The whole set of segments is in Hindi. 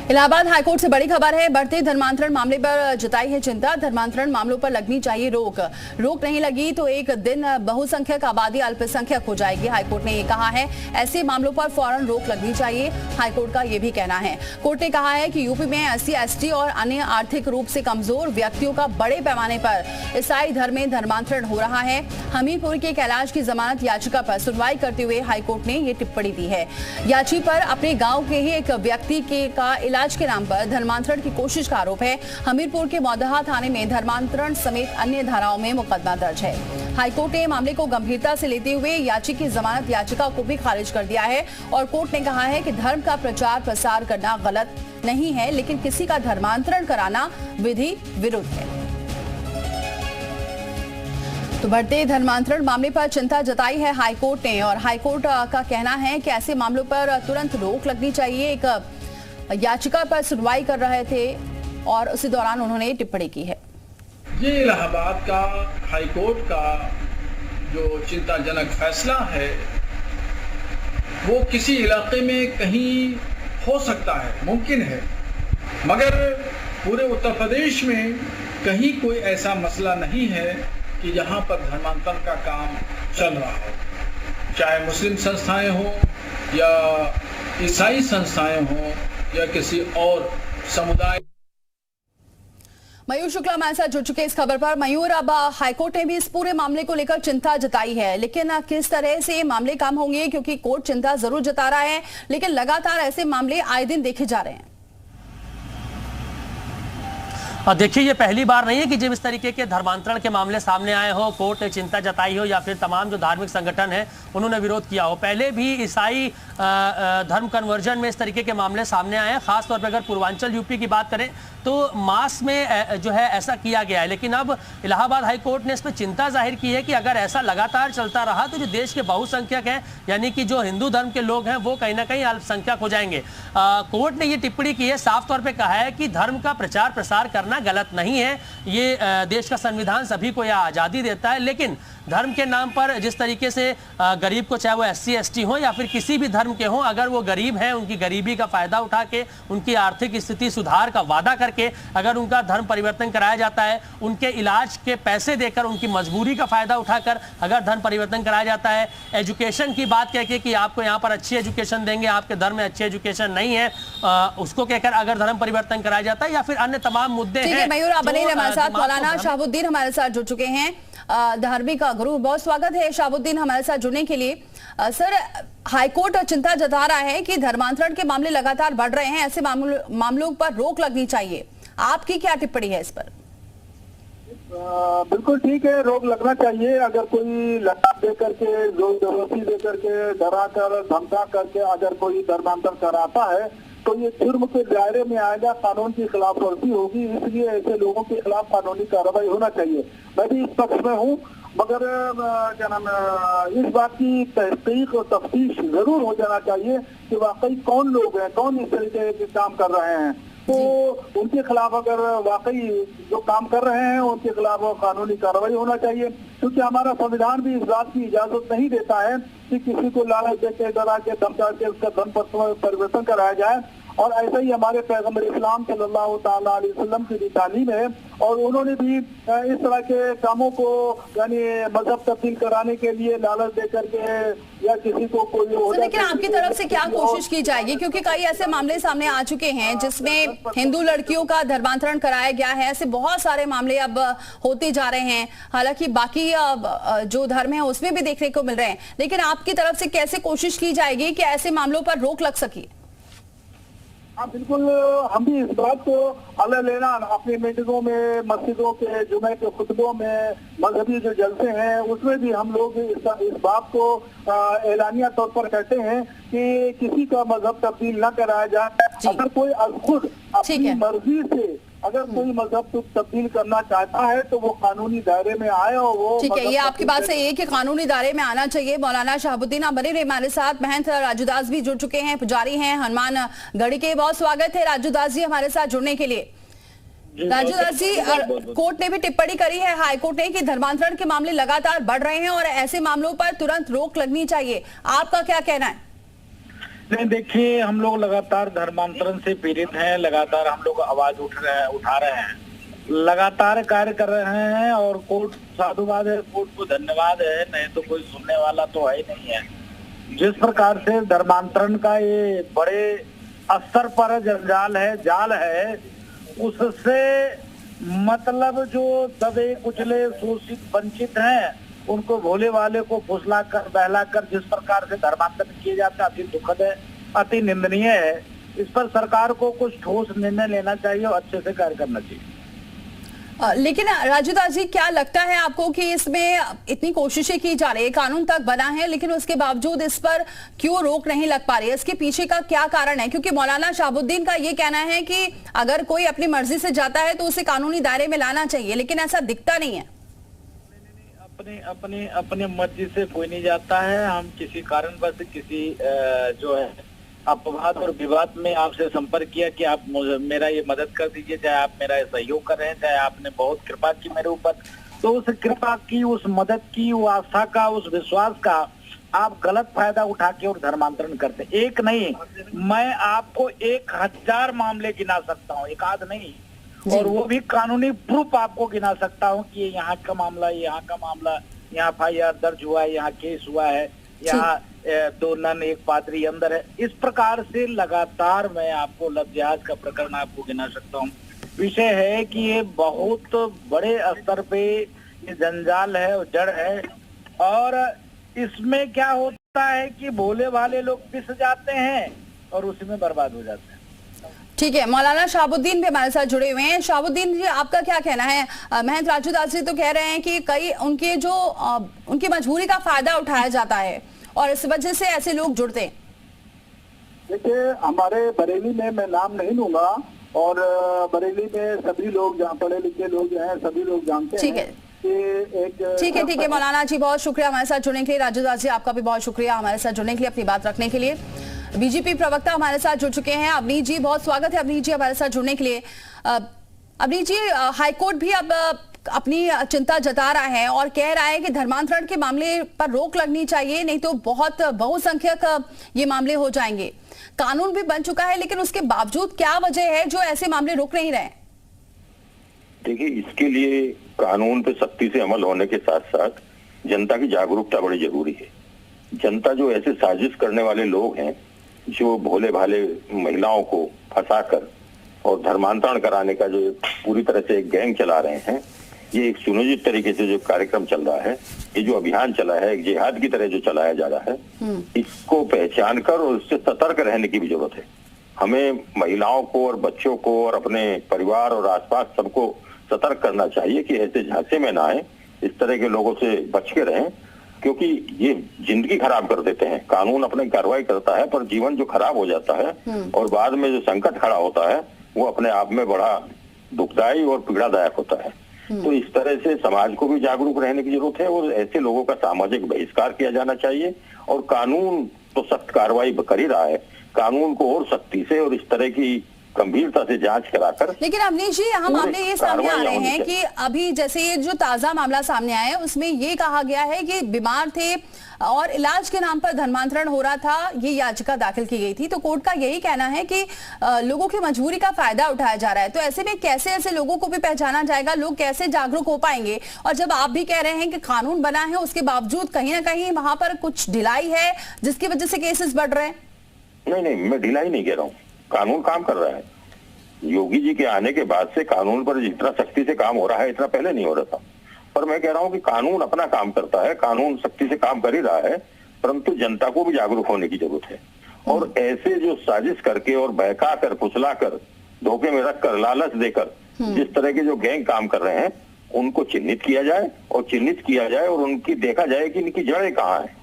इलाहाबाद हाईकोर्ट से बड़ी खबर है। बढ़ते धर्मांतरण मामले पर जताई है चिंता। धर्मांतरण मामलों पर लगनी चाहिए रोक नहीं लगी तो एक दिन बहुसंख्यक आबादी अल्पसंख्यक हो जाएगी। हाईकोर्ट ने ये कहा है, ऐसे मामलों पर फौरन रोक लगनी चाहिए। हाईकोर्ट का ये भी कहना है। कोर्ट ने कहा है कि यूपी में SC ST और अन्य आर्थिक रूप से कमजोर व्यक्तियों का बड़े पैमाने पर ईसाई धर्म में धर्मांतरण हो रहा है। हमीरपुर के कैलाश की जमानत याचिका पर सुनवाई करते हुए हाईकोर्ट ने ये टिप्पणी दी है। याची पर अपने गाँव के ही एक व्यक्ति का इलाज के नाम पर धर्मांतरण की कोशिश का आरोप है। हमीरपुर के मौदहा थाने में धर्मांतरण समेत अन्य धाराओं में मुकदमा दर्ज है। हाईकोर्ट ने मामले को गंभीरता से लेते हुए याची की जमानत याचिका को भी खारिज कर दिया है और कोर्ट ने कहा है कि धर्म का प्रचार प्रसार करना गलत नहीं है, लेकिन किसी का धर्मांतरण कराना विधि विरुद्ध है। तो बढ़ते धर्मांतरण मामले पर चिंता जताई है हाईकोर्ट ने और हाईकोर्ट का कहना है कि ऐसे मामलों पर तुरंत रोक लगनी चाहिए। एक याचिका पर सुनवाई कर रहे थे और उसी दौरान उन्होंने टिप्पणी की है। ये इलाहाबाद का हाईकोर्ट का जो चिंताजनक फैसला है वो किसी इलाके में कहीं हो सकता है, मुमकिन है, मगर पूरे उत्तर प्रदेश में कहीं कोई ऐसा मसला नहीं है कि जहां पर धर्मांतरण का काम चल रहा है। चाहे मुस्लिम संस्थाएं हों या ईसाई संस्थाएं हों या किसी और समुदाय। मयूर शुक्ला हमारे साथ जुड़ चुके इस खबर पर। मयूर, अब हाईकोर्ट ने भी इस पूरे मामले को लेकर चिंता जताई है, लेकिन किस तरह से मामले कम होंगे, क्योंकि कोर्ट चिंता जरूर जता रहा है लेकिन लगातार ऐसे मामले आए दिन देखे जा रहे हैं। देखिए, ये पहली बार नहीं है कि जब इस तरीके के धर्मांतरण के मामले सामने आए हो, कोर्ट ने चिंता जताई हो या फिर तमाम जो धार्मिक संगठन है उन्होंने विरोध किया हो। पहले भी ईसाई धर्म कन्वर्जन में इस तरीके के मामले सामने आए हैं। खासतौर पर अगर पूर्वांचल यूपी की बात करें तो मास में जो है ऐसा किया गया है, लेकिन अब इलाहाबाद हाई कोर्ट ने इस पर चिंता जाहिर की है कि अगर ऐसा लगातार चलता रहा तो जो देश के बहुसंख्यक हैं, यानी कि जो हिंदू धर्म के लोग हैं, वो कहीं ना कहीं अल्पसंख्यक हो जाएंगे। कोर्ट ने ये टिप्पणी की है, साफ तौर पे कहा है कि धर्म का प्रचार प्रसार करना गलत नहीं है। ये देश का संविधान सभी को यह आज़ादी देता है, लेकिन धर्म के नाम पर जिस तरीके से गरीब को, चाहे वो SC ST हो या फिर किसी भी धर्म के हो, अगर वो गरीब हैं, उनकी गरीबी का फायदा उठा के उनकी आर्थिक स्थिति सुधार का वादा करके अगर उनका धर्म परिवर्तन कराया जाता है, उनके इलाज के पैसे देकर, उनकी मजबूरी का फायदा उठाकर अगर धर्म परिवर्तन कराया जाता है, एजुकेशन की बात कहकर कि आपको यहाँ पर अच्छी एजुकेशन देंगे, आपके धर्म में अच्छी एजुकेशन नहीं है, उसको कहकर अगर धर्म परिवर्तन कराया जाता है या फिर अन्य तमाम मुद्दे हैं। मयूर, आप बने हमारे साथ। मौलाना शहाबुद्दीन हमारे साथ जुड़ चुके हैं, धार्मिक गुरु। बहुत स्वागत है शहाबुद्दीन हमारे साथ जुड़ने के लिए। सर, हाईकोर्ट चिंता जता रहा है कि धर्मांतरण के मामले लगातार बढ़ रहे हैं, ऐसे मामलों पर रोक लगनी चाहिए। आपकी क्या टिप्पणी है इस पर? बिल्कुल ठीक है, रोक लगना चाहिए। अगर कोई लड़ाई देकर के, जोर जबरदस्ती देकर के, डरा कर, धमका करके अगर कोई धर्मांतर कराता है तो ये जुर्म के दायरे में आएगा, कानून की खिलाफ वर्जी होगी। इसलिए ऐसे लोगों के खिलाफ कानूनी कार्रवाई होना चाहिए। मैं भी इस पक्ष में हूँ, मगर क्या नाम, इस बात की तहकीक और तफ्तीश जरूर हो जाना चाहिए कि वाकई कौन लोग हैं, कौन इस तरीके के काम कर रहे हैं। तो उनके खिलाफ अगर वाकई जो काम कर रहे हैं उनके खिलाफ कानूनी कार्रवाई होना चाहिए, क्योंकि हमारा संविधान भी इस बात की इजाजत नहीं देता है कि किसी को लालच देके, डरा के, धमका के उसका धर्म परिवर्तन कराया जाए। और ऐसा ही हमारे पैगंबर इस्लाम सल्लल्लाहु ताला अलैहि वसल्लम की भी तालीम है और उन्होंने भी इस तरह के कामों को, यानी मजहब तब्दील कराने के लिए लालच देकर के या किसी को कोई। लेकिन आपकी तरफ से क्या कोशिश की जाएगी, क्योंकि कई ऐसे मामले सामने आ चुके हैं जिसमें हिंदू लड़कियों का धर्मांतरण कराया गया है। ऐसे बहुत सारे मामले अब होते जा रहे हैं, हालांकि बाकी जो धर्म है उसमें भी देखने को मिल रहे हैं, लेकिन आपकी तरफ से कैसे कोशिश की जाएगी कि ऐसे मामलों पर रोक लग सके? हाँ बिल्कुल, हम भी इस बात को अल्लाह लेना अपनी मीटिंगों में, मस्जिदों के जुमे के खुतबों में, मजहबी जो जलसे हैं उसमें भी हम लोग इस बात को एलानिया तौर पर कहते हैं कि किसी का मजहब तब्दील न कराया जाए। अगर कोई खुद अपनी मर्जी से अगर कोई मजहब तब्दील करना चाहता है तो वो कानूनी दायरे में आए और वो ठीक है। ये आपकी बात सही है कि कानूनी दायरे में आना चाहिए। मौलाना शहाबुद्दीन आप बने रहे हमारे साथ। महंत राजूदास भी जुड़ चुके हैं, पुजारी हैं हनुमान गढ़ी के। बहुत स्वागत है राजूदास जी हमारे साथ जुड़ने के लिए। राजूदास जी, कोर्ट ने भी टिप्पणी करी है हाईकोर्ट ने कि धर्मांतरण के मामले लगातार बढ़ रहे हैं और ऐसे मामलों पर तुरंत रोक लगनी चाहिए। आपका क्या कहना है? नहीं, देखिए, हम लोग लगातार धर्मांतरण से पीड़ित हैं, लगातार हम लोग आवाज उठा रहे हैं, लगातार कार्य कर रहे हैं और कोर्ट साधुवाद है, कोर्ट को धन्यवाद है, नहीं तो कोई सुनने वाला तो है ही नहीं है। जिस प्रकार से धर्मांतरण का ये बड़े स्तर पर जंजाल है, जाल है, उससे मतलब जो दबे कुचले शोषित वंचित हैं उनको भोले वाले को फुसला कर बहला कर जिस प्रकार से धर्मांतरण किए जाते हैं, अति दुखद है, अति निंदनीय है। इस पर सरकार को कुछ ठोस निर्णय लेना चाहिए और अच्छे से कार्य करना चाहिए। लेकिन राजू दास जी, क्या लगता है आपको कि इसमें इतनी कोशिशें की जा रही है, कानून तक बना है, लेकिन उसके बावजूद इस पर क्यों रोक नहीं लग पा रही है? इसके पीछे का क्या कारण है? क्योंकि मौलाना शहाबुद्दीन का ये कहना है कि अगर कोई अपनी मर्जी से जाता है तो उसे कानूनी दायरे में लाना चाहिए, लेकिन ऐसा दिखता नहीं है। अपने मर्जी से कोई नहीं जाता है। हम किसी कारणवश किसी जो है अपवाद और विवाद में आपसे संपर्क किया कि आप मेरा ये मदद कर दीजिए, चाहे आप मेरा सहयोग कर रहे हैं, चाहे आपने बहुत कृपा की मेरे ऊपर, तो उस कृपा की, उस मदद की, वो आस्था का, उस विश्वास का आप गलत फायदा उठा के और धर्मांतरण करते। एक नहीं, मैं आपको 1000 मामले गिना सकता हूँ, एक आध नहीं, और वो भी कानूनी प्रूफ आपको गिना सकता हूँ कि यहाँ का मामला, यहाँ का मामला, यहाँ FIR दर्ज हुआ है, यहाँ केस हुआ है, यहाँ 2 नन 1 पादरी अंदर है। इस प्रकार से लगातार मैं आपको लव जिहाद का प्रकरण आपको गिना सकता हूँ। विषय है कि ये बहुत बड़े स्तर पे ये जंजाल है और जड़ है, और इसमें क्या होता है कि भोले भाले लोग पिस जाते हैं और उसी में बर्बाद हो जाते हैं। ठीक है, मौलाना शहाबुद्दीन भी हमारे साथ जुड़े हुए हैं। शहाबुद्दीन जी, आपका क्या कहना है? महंत राजू दास जी तो कह रहे हैं कि कई उनकी मजबूरी का फायदा उठाया जाता है और इस वजह से ऐसे लोग जुड़ते हैं। देखिए, हमारे बरेली में, मैं नाम नहीं लूंगा, और बरेली में सभी लोग, जहाँ पढ़े लिखे लोग जो हैं, सभी लोग जानते हैं। ठीक है मौलाना जी, बहुत शुक्रिया हमारे साथ जुड़ने के लिए। राजू दास जी, आपका भी बहुत शुक्रिया हमारे साथ जुड़ने के लिए, अपनी बात रखने के लिए। बीजेपी प्रवक्ता हमारे साथ जुड़ चुके हैं अवनीत जी, बहुत स्वागत है अवनीत जी हमारे साथ जुड़ने के लिए। अवनीत जी, हाईकोर्ट भी अब अपनी चिंता जता रहा है और कह रहा है कि धर्मांतरण के मामले पर रोक लगनी चाहिए, नहीं तो बहुत बहुसंख्यक ये मामले हो जाएंगे। कानून भी बन चुका है, लेकिन उसके बावजूद क्या वजह है जो ऐसे मामले रोक नहीं रहे? देखिए, इसके लिए कानून पे सख्ती से अमल होने के साथ साथ जनता की जागरूकता बड़ी जरूरी है। जनता जो ऐसे साजिश करने वाले लोग हैं, जो भोले भाले महिलाओं को फंसाकर और धर्मांतरण कराने का जो पूरी तरह से एक गैंग चला रहे हैं, ये एक सुनियोजित तरीके से जो कार्यक्रम चल रहा है, ये जो अभियान चला है, एक जिहाद की तरह जो चलाया जा रहा है, इसको पहचान कर और इससे सतर्क रहने की भी जरूरत है। हमें महिलाओं को और बच्चों को और अपने परिवार और आसपास सबको सतर्क करना चाहिए कि ऐसे झांसे में ना आए, इस तरह के लोगों से बच के रहें, क्योंकि ये जिंदगी खराब कर देते हैं। कानून अपनी कार्रवाई करता है, पर जीवन जो खराब हो जाता है और बाद में जो संकट खड़ा होता है, वो अपने आप में बड़ा दुखदायी और पीड़ादायक होता है। तो इस तरह से समाज को भी जागरूक रहने की जरूरत है और ऐसे लोगों का सामाजिक बहिष्कार किया जाना चाहिए। और कानून तो सख्त कार्रवाई कर ही रहा है, कानून को और सख्ती से और इस तरह की गंभीरता से जांच कराकर। लेकिन अवनीश जी, यहाँ मामले ये सामने आ रहे हैं कि अभी जैसे ये जो ताजा मामला सामने आया है, उसमें ये कहा गया है कि बीमार थे और इलाज के नाम पर धर्मांतरण हो रहा था, ये याचिका दाखिल की गई थी। तो कोर्ट का यही कहना है कि लोगों की मजबूरी का फायदा उठाया जा रहा है। तो ऐसे में कैसे ऐसे लोगों को भी पहचाना जाएगा, लोग कैसे जागरूक हो पाएंगे? और जब आप भी कह रहे हैं कि कानून बना है, उसके बावजूद कहीं ना कहीं वहां पर कुछ ढिलाई है जिसकी वजह से केसेस बढ़ रहे हैं। नहीं, मैं ढिलाई नहीं कह रहा हूँ, कानून काम कर रहा है। योगी जी के आने के बाद से कानून पर जितना सख्ती से काम हो रहा है, इतना पहले नहीं हो रहा था। पर मैं कह रहा हूं कि कानून अपना काम करता है, कानून सख्ती से काम कर ही रहा है, परंतु जनता को भी जागरूक होने की जरूरत है। और ऐसे जो साजिश करके और बहका कर, फुसला कर, धोखे में रख कर, लालच देकर जिस तरह के जो गैंग काम कर रहे हैं, उनको चिन्हित किया जाए और उनकी देखा जाए कि इनकी जड़ें कहाँ है,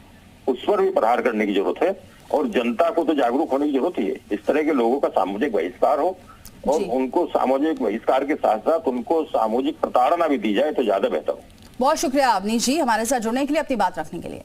उस पर भी प्रहार करने की जरूरत है। और जनता को तो जागरूक होने की जरूरत ही है। इस तरह के लोगों का सामाजिक बहिष्कार हो और उनको सामाजिक बहिष्कार के साथ साथ उनको सामाजिक प्रताड़ना भी दी जाए तो ज्यादा बेहतर हो। बहुत शुक्रिया अवनीश जी हमारे साथ जुड़ने के लिए, अपनी बात रखने के लिए।